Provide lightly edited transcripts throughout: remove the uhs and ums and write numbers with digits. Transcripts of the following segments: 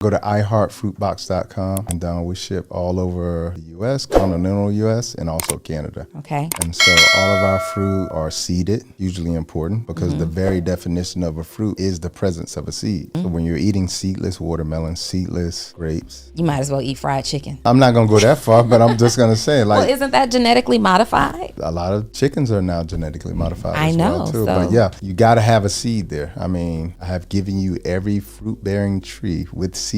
Go to iHeartFruitBox.com, and we ship all over the U.S., continental U.S., and also Canada. Okay. And so all of our fruit are seeded, hugely important, because the very definition of a fruit is the presence of a seed. So when you're eating seedless watermelon, seedless grapes, You might as well eat fried chicken. I'm not going to go that far, but I'm just going to say, Well, like, isn't that genetically modified? a lot of chickens are now genetically modified I as know, well, too. so- But yeah, you got to have a seed there. I mean, I have given you every fruit-bearing tree with seed.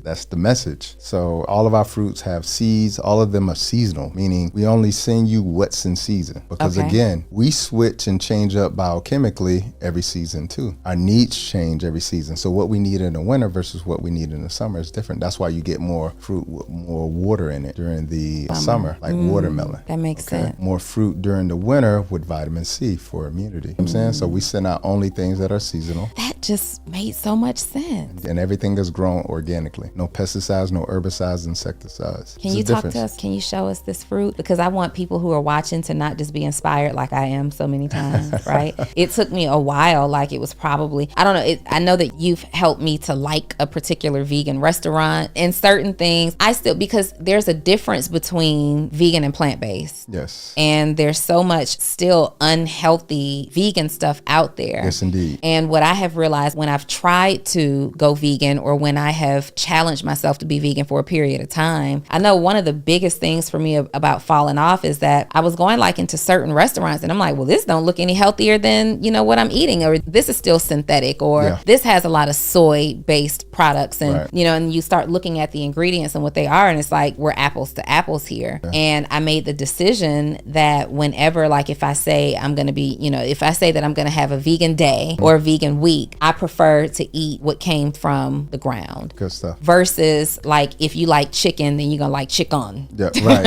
That's the message. So all of our fruits have seeds. All of them are seasonal, meaning we only send you what's in season. Because Okay. again, we switch and change up biochemically every season too. Our needs change every season. So what we need in the winter versus what we need in the summer is different. That's why you get more fruit with more water in it during the summer, like watermelon. That makes sense. More fruit during the winter with vitamin C for immunity. You know what I'm saying? So we send out only things that are seasonal, That just made so much sense. and everything is grown organically. No pesticides, no herbicides, insecticides. Can you talk to us? Can you show us this fruit? Because I want people who are watching to not just be inspired like I am so many times, right? It took me a while. Like it was probably, I don't know. I know that you've helped me to like a particular vegan restaurant and certain things. Because there's a difference between vegan and plant-based. Yes. And there's so much still unhealthy vegan stuff out there. Yes, indeed. And what I have realized when I've tried to go vegan or when I have challenged myself to be vegan for a period of time, I know one of the biggest things for me about falling off is that I was going like into certain restaurants and I'm like, well, this don't look any healthier than, what I'm eating, or this is still synthetic, or this has a lot of soy-based products. And, and you start looking at the ingredients and what they are, and it's like, we're apples to apples here. Yeah. And I made the decision that whenever, like if I say I'm going to be, if I say that I'm going to have a vegan day or a vegan week, I prefer to eat what came from the ground. Good stuff. Versus like if you like chicken, then you're going to like chicken. Yeah, right.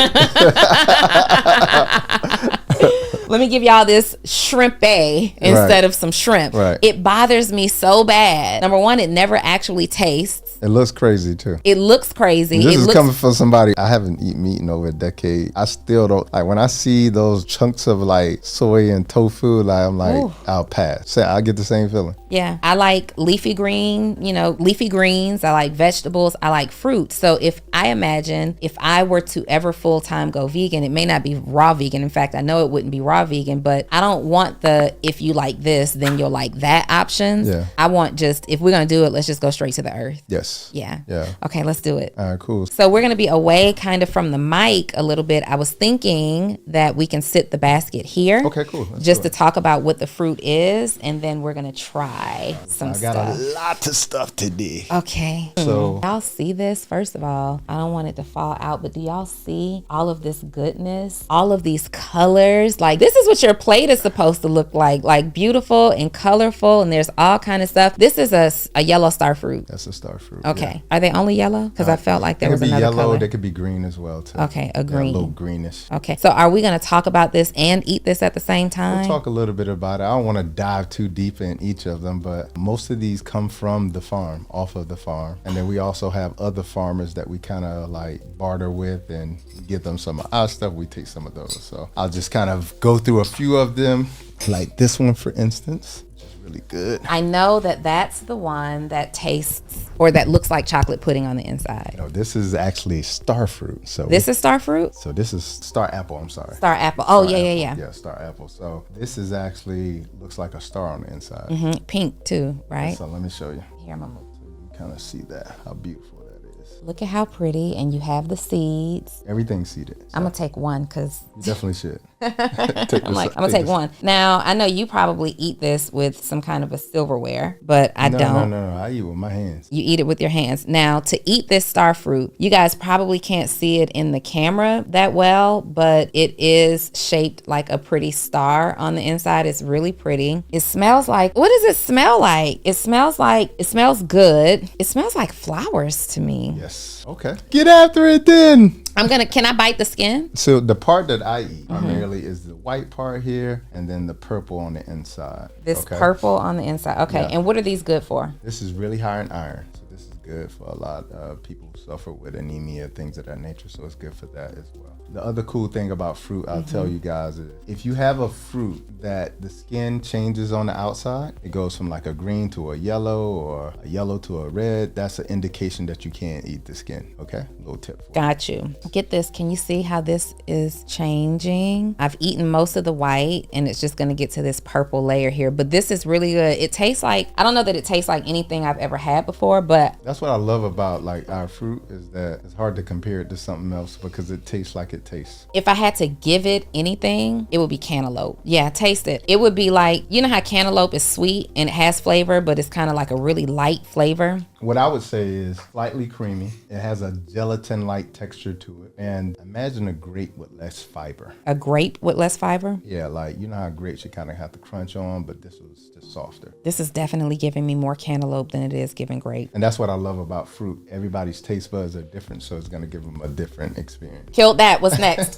Let me give y'all this shrimp-a instead of some shrimp. Right. It bothers me so bad. Number one, it never actually tastes. It looks crazy too. It looks crazy. This is coming from somebody. I haven't eaten meat in over a decade. I still don't, like when I see those chunks of like soy and tofu, like I'm like, I'll pass. So I get the same feeling. Yeah. I like leafy greens. I like vegetables. I like fruit. So if I were to ever full-time go vegan, it may not be raw vegan. In fact, I know it wouldn't be raw vegan, but I don't want if you like this, then you'll like that options. Yeah. I want if we're going to do it, let's just go straight to the earth. Yes. Yeah. Yeah. Okay, let's do it. All right, cool. So we're going to be away kind of from the mic a little bit. I was thinking that we can sit the basket here. Okay, cool. Just to talk about what the fruit is, and then we're going to try some stuff. I got a lot of stuff today. Okay. So y'all see this? First of all, I don't want it to fall out, but do y'all see all of this goodness? All of these colors? Like, this is what your plate is supposed to look like beautiful and colorful, and there's all kind of stuff. This is a yellow star fruit. That's a star fruit. Okay. Yeah. Are they only yellow? Because I felt like there was another yellow, color. They could be green as well too. Okay, a green. Yeah, a little greenish. Okay. So are we going to talk about this and eat this at the same time? We'll talk a little bit about it. I don't want to dive too deep in each of them, but most of these come from the farm, off of the farm. And then we also have other farmers that we kind of like barter with and give them some of our stuff. We take some of those. So I'll just kind of go through a few of them, like this one, for instance. Really good. I know that's the one that tastes or that looks like chocolate pudding on the inside. No, this is actually star fruit. So this is star fruit? So this is star apple, I'm sorry. Star apple. Oh, yeah. Yeah, star apple. So this is actually looks like a star on the inside. Mm-hmm. Pink too, right? So let me show you. Here, I'm gonna move. So you can kind of see that, how beautiful that is. Look at how pretty, and you have the seeds. Everything's seeded. So I'm gonna take one because you definitely should. I'm gonna take one. Now I know you probably eat this with some kind of a silverware, but I don't. No. I eat with my hands. You eat it with your hands. Now to eat this star fruit, you guys probably can't see it in the camera that well, but it is shaped like a pretty star on the inside. It's really pretty. It smells like, what does it smell like? It smells good. It smells like flowers to me. Yes. Okay. Get after it then. Can I bite the skin? So the part that I eat primarily is the white part here and then the purple on the inside. This purple on the inside. Okay. Yeah. And what are these good for? This is really high in iron. So this is good for a lot of people who suffer with anemia, things of that nature. So it's good for that as well. The other cool thing about fruit, I'll tell you guys, is if you have a fruit that the skin changes on the outside, it goes from like a green to a yellow or a yellow to a red, that's an indication that you can't eat the skin. Okay, little tip for you. Got you. Get this. Can you see how this is changing? I've eaten most of the white and it's just going to get to this purple layer here. But this is really good. It tastes like, I don't know that it tastes like anything I've ever had before, but That's what I love about like our fruit is that it's hard to compare it to something else because it tastes like it tastes. if I had to give it anything, it would be cantaloupe. Yeah, taste it. It would be like, you know how cantaloupe is sweet and it has flavor, but it's kind of like a really light flavor. What I would say is slightly creamy. It has a gelatin-like texture to it. And imagine a grape with less fiber. A grape with less fiber. Yeah, like you know how grapes you kind of have to crunch on, but this was just softer. This is definitely giving me more cantaloupe than it is giving grape. And that's what I love about fruit. Everybody's taste buds are different, so it's going to give them a different experience. Killed that. What's next?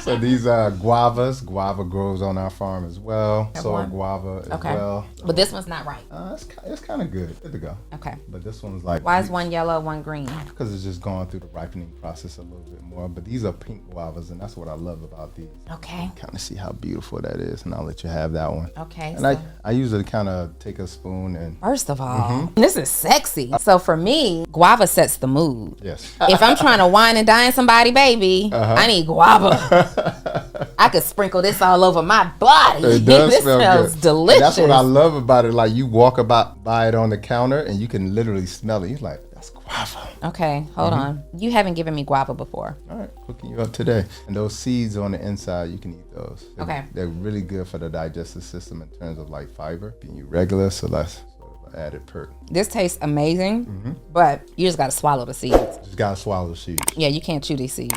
So these are guavas. Guava grows on our farm as well. Sour one. guava as Okay. well. But this one's not right. It's kind of good. Good to go. Okay. But this one's like... Why is one yellow, one green? Because it's just going through the ripening process a little bit more. But these are pink guavas, and that's what I love about these. Okay. Kind of see how beautiful that is, and I'll let you have that one. Okay. And So I usually kind of take a spoon and... first of all, this is sexy. So for me, guava sets the mood. Yes. If I'm trying to wine and dine somebody, baby, I need guava. I could sprinkle this all over my body. It does This smell smells good. delicious. And that's what I love about it. Like you walk by it on the counter and you can literally smell it. You're like, that's guava. Okay, hold on. You haven't given me guava before. All right, hooking you up today. And those seeds on the inside, you can eat those. Okay. They're really good for the digestive system in terms of like fiber. Being you regular, so that's sort of an added perk. This tastes amazing, but you just got to swallow the seeds. Just gotta swallow the seeds. Yeah, you can't chew these seeds.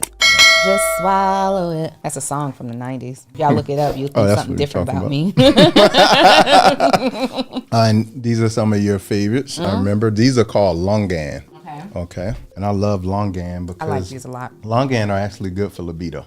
Just swallow it. That's a song from the 90s. If y'all look it up, you'll think that's something what you're different talking about me. And these are some of your favorites. I remember these are called longan. Okay. Okay. And I love longan I because like these a lot. longan are actually good for libido.